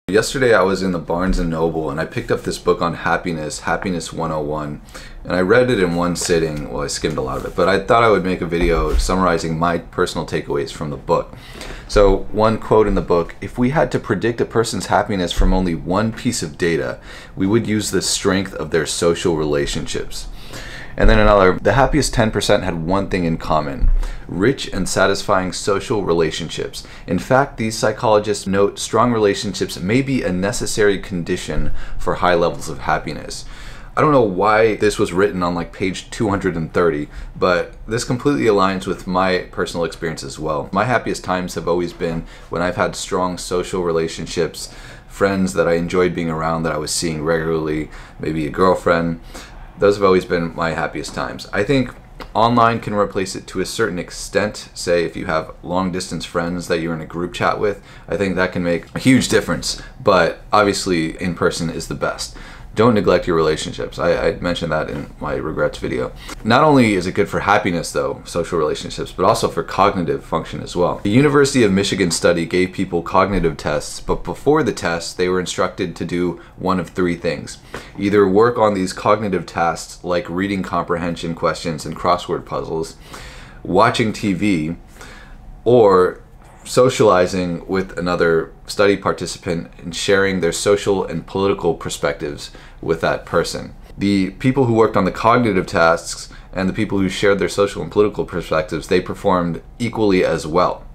Yesterday I was in the Barnes & Noble and I picked up this book on happiness, Happiness 101, and I read it in one sitting. Well, I skimmed a lot of it, but I thought I would make a video summarizing my personal takeaways from the book. So one quote in the book: if we had to predict a person's happiness from only one piece of data, we would use the strength of their social relationships. And then another: the happiest 10% had one thing in common: rich and satisfying social relationships. In fact, these psychologists note strong relationships may be a necessary condition for high levels of happiness. I don't know why this was written on like page 230, but this completely aligns with my personal experience as well. My happiest times have always been when I've had strong social relationships, friends that I enjoyed being around, that I was seeing regularly, maybe a girlfriend. Those have always been my happiest times. I think online can replace it to a certain extent. Say if you have long distance friends that you're in a group chat with, I think that can make a huge difference, but obviously in person is the best. Don't neglect your relationships. I mentioned that in my regrets video. Not only is it good for happiness though, social relationships, but also for cognitive function as well. The University of Michigan study gave people cognitive tests, but before the tests they were instructed to do one of three things. Either work on these cognitive tasks like reading comprehension questions and crossword puzzles, watching TV, or socializing with another study participant and sharing their social and political perspectives with that person. The people who worked on the cognitive tasks and the people who shared their social and political perspectives, they performed equally as well.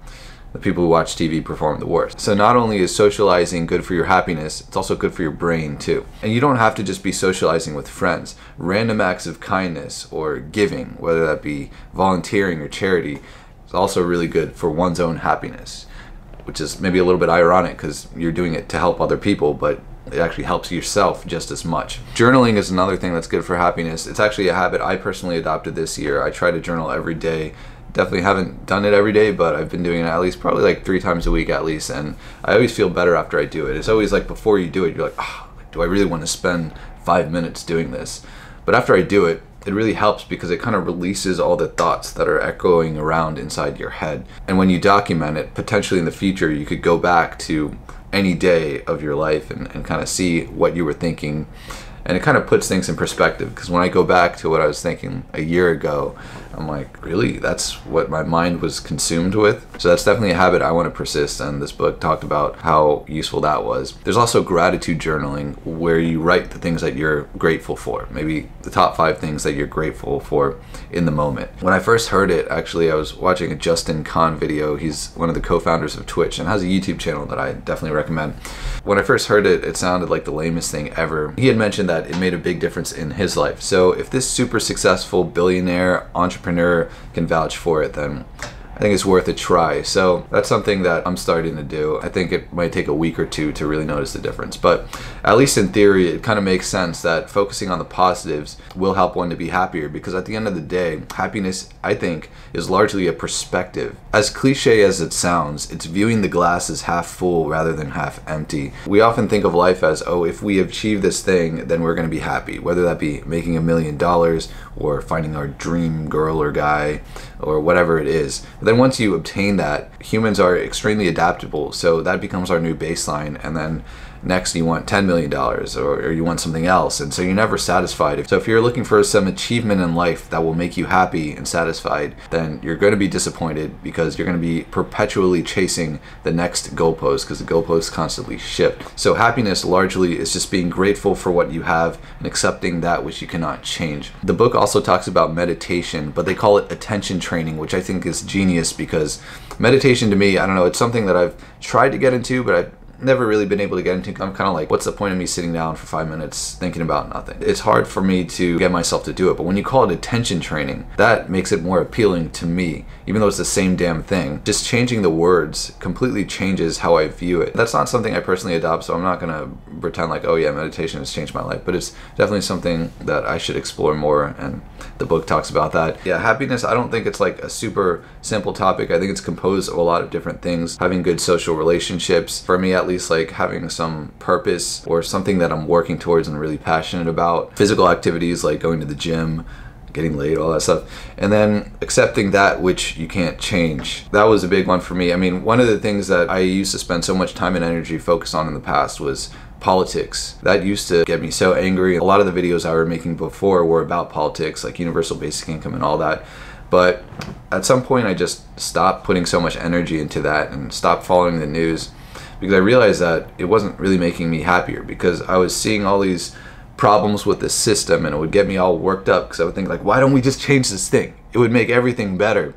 The people who watch TV performed the worst. So not only is socializing good for your happiness, it's also good for your brain too. And you don't have to just be socializing with friends. Random acts of kindness or giving, whether that be volunteering or charity, is also really good for one's own happiness, which is maybe a little bit ironic because you're doing it to help other people, but it actually helps yourself just as much. Journaling is another thing that's good for happiness. It's actually a habit I personally adopted this year. I try to journal every day. Definitely haven't done it every day, but I've been doing it at least probably like 3 times a week at least, and I always feel better after I do it. It's always like before you do it, you're like, oh, do I really want to spend 5 minutes doing this? But after I do it, it really helps because it kind of releases all the thoughts that are echoing around inside your head. And when you document it, potentially in the future, you could go back to any day of your life and kind of see what you were thinking. And it kind of puts things in perspective, because when I go back to what I was thinking a year ago, I'm like, really? That's what my mind was consumed with? So that's definitely a habit I want to persist, and this book talked about how useful that was. There's also gratitude journaling, where you write the things that you're grateful for, maybe the top 5 things that you're grateful for in the moment. When I first heard it, actually, I was watching a Justin Kahn video. He's one of the co-founders of Twitch and has a YouTube channel that I definitely recommend. When I first heard it, it sounded like the lamest thing ever. He had mentioned that it made a big difference in his life. So if this super successful billionaire entrepreneur can vouch for it, then I think it's worth a try. So that's something that I'm starting to do. I think it might take a week or 2 to really notice the difference, but at least in theory, it kind of makes sense that focusing on the positives will help one to be happier, because at the end of the day, happiness, I think, is largely a perspective. As cliche as it sounds, it's viewing the glass as half full rather than half empty. We often think of life as, oh, if we achieve this thing, then we're going to be happy, whether that be making $1 million or finding our dream girl or guy or whatever it is. But then once you obtain that, humans are extremely adaptable, so that becomes our new baseline, and then next you want $10 million or you want something else, and so you're never satisfied. So if you're looking for some achievement in life that will make you happy and satisfied, then you're going to be disappointed, because you're going to be perpetually chasing the next goalpost, because the goalposts constantly shift. So happiness largely is just being grateful for what you have and accepting that which you cannot change. The book also talks about meditation, but they call it attention training, which I think is genius, because meditation to me, I don't know, it's something that I've tried to get into, but I've never really been able to get into. I'm kind of like, what's the point of me sitting down for 5 minutes thinking about nothing? It's hard for me to get myself to do it, but when you call it attention training, that makes it more appealing to me, even though it's the same damn thing. Just changing the words completely changes how I view it. That's not something I personally adopt, so I'm not gonna pretend like, oh yeah, meditation has changed my life, but it's definitely something that I should explore more, and the book talks about that. Yeah, happiness, I don't think it's like a super simple topic. I think it's composed of a lot of different things. Having good social relationships, for me at least, like having some purpose or something that I'm working towards and really passionate about. Physical activities like going to the gym, getting laid, all that stuff. And then accepting that which you can't change. That was a big one for me. I mean, one of the things that I used to spend so much time and energy focused on in the past was politics. That used to get me so angry. A lot of the videos I were making before were about politics, like universal basic income and all that. But at some point I just stopped putting so much energy into that and stopped following the news, because I realized that it wasn't really making me happier, because I was seeing all these problems with the system and it would get me all worked up, because I would think like, why don't we just change this thing? It would make everything better.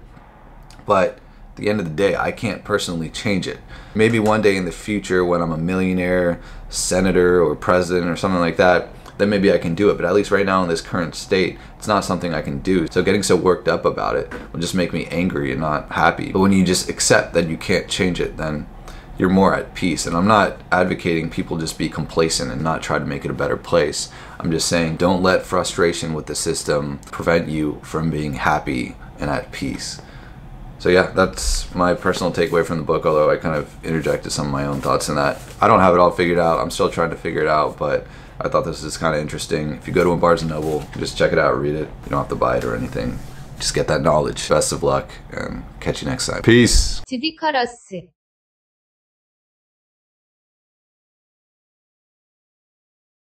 But at the end of the day, I can't personally change it. Maybe one day in the future when I'm a millionaire, senator or president or something like that, then maybe I can do it. But at least right now in this current state, it's not something I can do. So getting so worked up about it will just make me angry and not happy. But when you just accept that you can't change it, then you're more at peace. And I'm not advocating people just be complacent and not try to make it a better place. I'm just saying don't let frustration with the system prevent you from being happy and at peace. So yeah, that's my personal takeaway from the book, although I kind of interjected some of my own thoughts in that. I don't have it all figured out. I'm still trying to figure it out, but I thought this was kind of interesting. If you go to a Barnes & Noble, just check it out, read it. You don't have to buy it or anything. Just get that knowledge. Best of luck, and catch you next time. Peace! 투비커러스